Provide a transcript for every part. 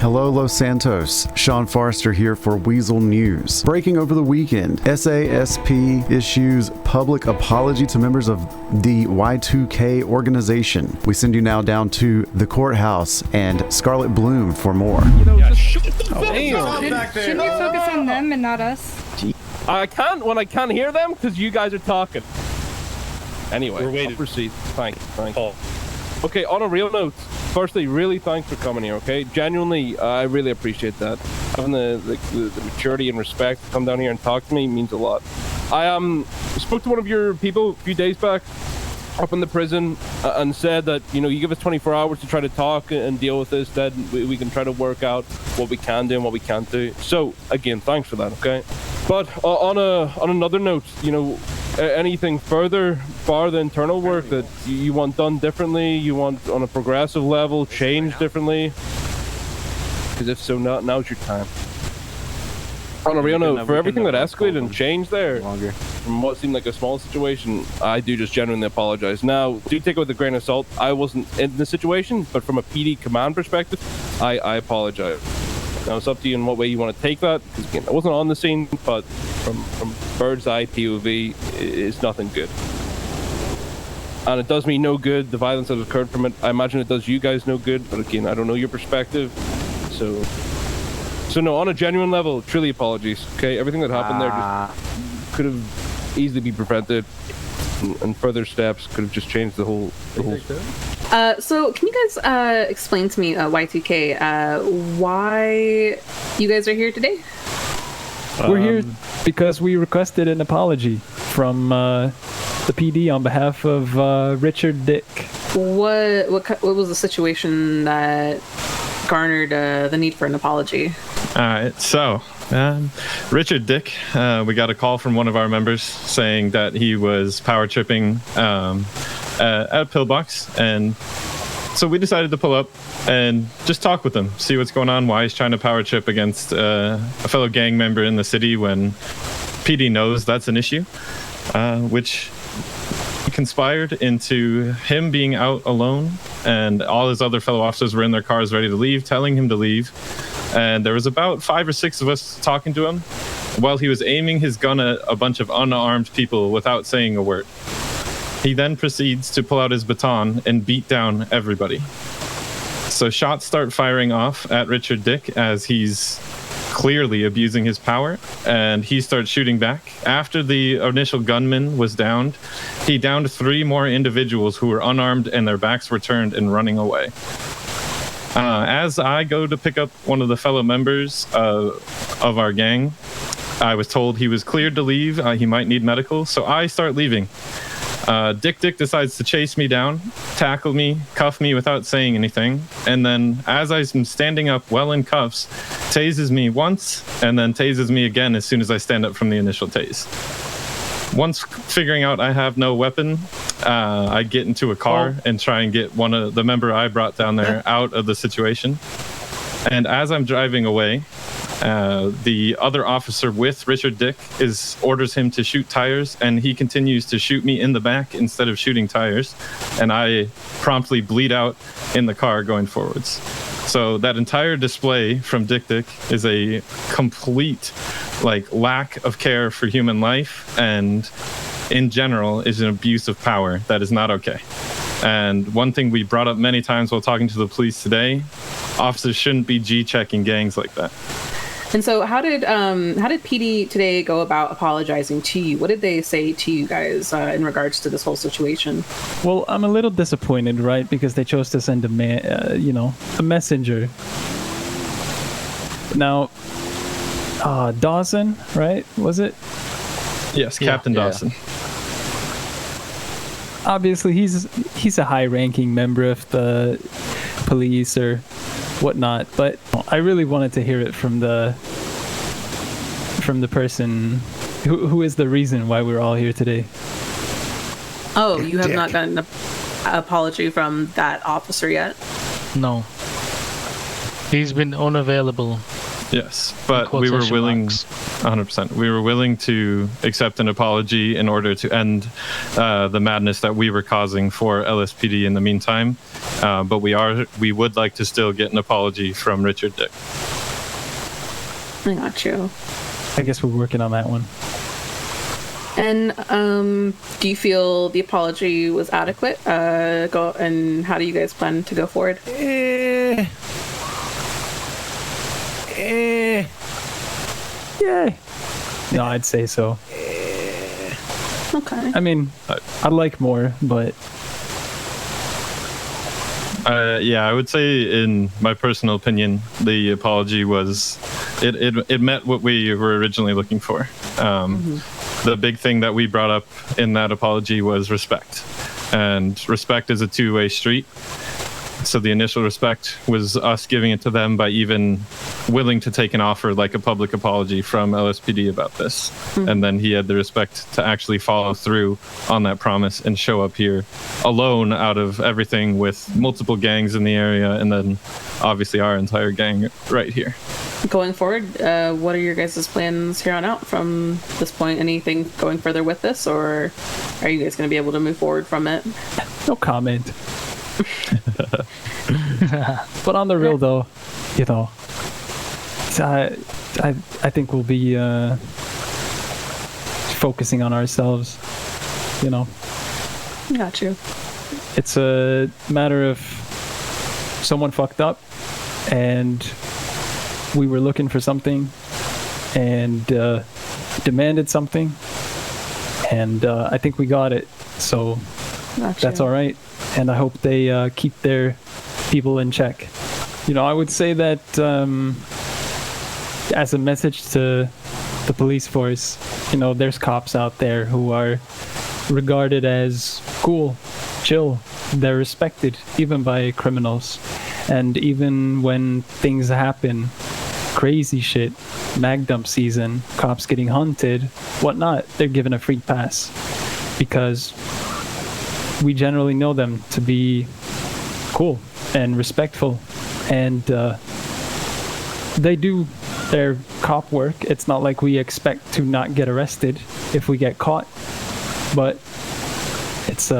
Hello, Los Santos. Sean Forrester here for Weazel News. Breaking over the weekend, SASP issues public apology to members of the Y2K organization. We send you now down to the courthouse and Scarlett Bloom for more. Shouldn't we focus on them and not us? I can't when I can't hear them because you guys are talking. Anyway, we're waiting. I'll proceed. Thank you. Okay, on a real note, firstly, really thanks for coming here, okay? Genuinely, I really appreciate that. Having the maturity and respect to come down here and talk to me means a lot. I spoke to one of your people a few days back up in the prison and said that, you give us 24 hours to try to talk and deal with this, then we can try to work out what we can do and what we can't do. So, again, thanks for that, okay? But on another note, anything further, bar the internal work that you want done differently, you want on a progressive level changed differently? Because if so, now's your time. On a real note, for everything that escalated and changed there, from what seemed like a small situation, I do just genuinely apologize. Now, do take it with a grain of salt. I wasn't in the situation, but from a PD command perspective, I apologize. Now, it's up to you in what way you want to take that, because again, I wasn't on the scene, but from bird's eye POV, it's nothing good. And it does me no good, the violence that occurred from it. I imagine it does you guys no good, but again, I don't know your perspective, so no, on a genuine level, truly apologies, okay? Everything that happened there just could have easily been prevented, and further steps could have just changed the whole. So can you guys explain to me, Y2K, why you guys are here today? We're here because we requested an apology from the PD on behalf of Richard Dick. What was the situation that garnered the need for an apology? All right, so Richard Dick, we got a call from one of our members saying that he was power tripping at a pillbox, and so we decided to pull up and just talk with him, see what's going on, why he's trying to power trip against a fellow gang member in the city when PD knows that's an issue, which conspired into him being out alone, and all his other fellow officers were in their cars ready to leave, telling him to leave. And there was about 5 or 6 of us talking to him while he was aiming his gun at a bunch of unarmed people without saying a word. He then proceeds to pull out his baton and beat down everybody. So shots start firing off at Richard Dick as he's clearly abusing his power, and he starts shooting back. After the initial gunman was downed, he downed 3 more individuals who were unarmed and their backs were turned and running away. As I go to pick up one of the fellow members of our gang, I was told he was cleared to leave. He might need medical, so I start leaving. Dick decides to chase me down, tackle me, cuff me without saying anything, and then as I'm standing up well in cuffs, tases me once, and then tases me again as soon as I stand up from the initial tase. Once figuring out I have no weapon, I get into a car and try and get one of the member I brought down there out of the situation. And as I'm driving away, the other officer with Richard Dick orders him to shoot tires, and he continues to shoot me in the back instead of shooting tires, and I promptly bleed out in the car going forwards. So that entire display from Dick is a complete lack of care for human life, and in general is an abuse of power that is not okay. And one thing we brought up many times while talking to the police today, officers shouldn't be G-checking gangs like that. And so how did PD today go about apologizing to you? What did they say to you guys in regards to this whole situation? Well, I'm a little disappointed, right? Because they chose to send a messenger. Now, Dawson, right? Was it? Yes, Captain Dawson. Obviously, he's a high-ranking member of the police or whatnot, but I really wanted to hear it from the person who is the reason why we're all here today. Oh, you have not gotten an apology from that officer yet? No. He's been unavailable. Yes, but we were willing. 100%. We were willing to accept an apology in order to end the madness that we were causing for LSPD in the meantime. But we would like to still get an apology from Richard Dick. I got you. I guess we're working on that one. And do you feel the apology was adequate? And how do you guys plan to go forward? Yeah. No, I'd say so. Okay. I mean, I'd like more, but yeah, I would say, in my personal opinion, the apology was it met what we were originally looking for. The big thing that we brought up in that apology was respect, and respect is a two-way street. So the initial respect was us giving it to them by even willing to take an offer like a public apology from LSPD about this. And then he had the respect to actually follow through on that promise and show up here alone out of everything, with multiple gangs in the area, and then obviously our entire gang right here. Going forward, what are your guys' plans here on out from this point? Anything going further with this, or are you guys going to be able to move forward from it? no comment. But on the real, though, you know, I think we'll be focusing on ourselves. You know, Got you. it's a matter of someone fucked up, and we were looking for something, and demanded something, and I think we got it. So Got that's you. all right. And I hope they keep their people in check. You know, I would say that as a message to the police force, you know, there's cops out there who are regarded as cool, chill. They're respected even by criminals. And even when things happen, crazy shit, mag dump season, cops getting hunted, whatnot, they're given a free pass because we generally know them to be cool and respectful, and they do their cop work. It's not like we expect to not get arrested if we get caught, but it's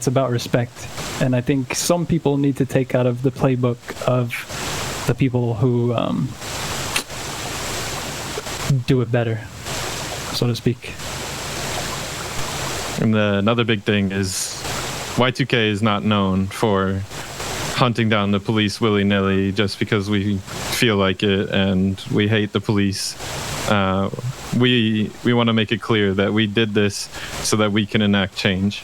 about respect. And I think some people need to take out of the playbook of the people who do it better, so to speak. And another big thing is Y2K is not known for hunting down the police willy-nilly just because we feel like it and we hate the police. We want to make it clear that we did this so that we can enact change.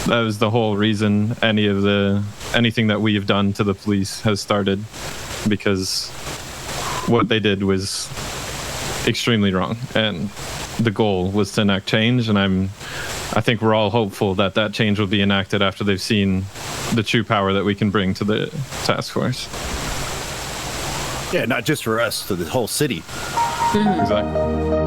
That was the whole reason anything that we have done to the police has started, because what they did was extremely wrong, and the goal was to enact change. And I think we're all hopeful that that change will be enacted after they've seen the true power that we can bring to the task force. Yeah, not just for us, to the whole city. Exactly.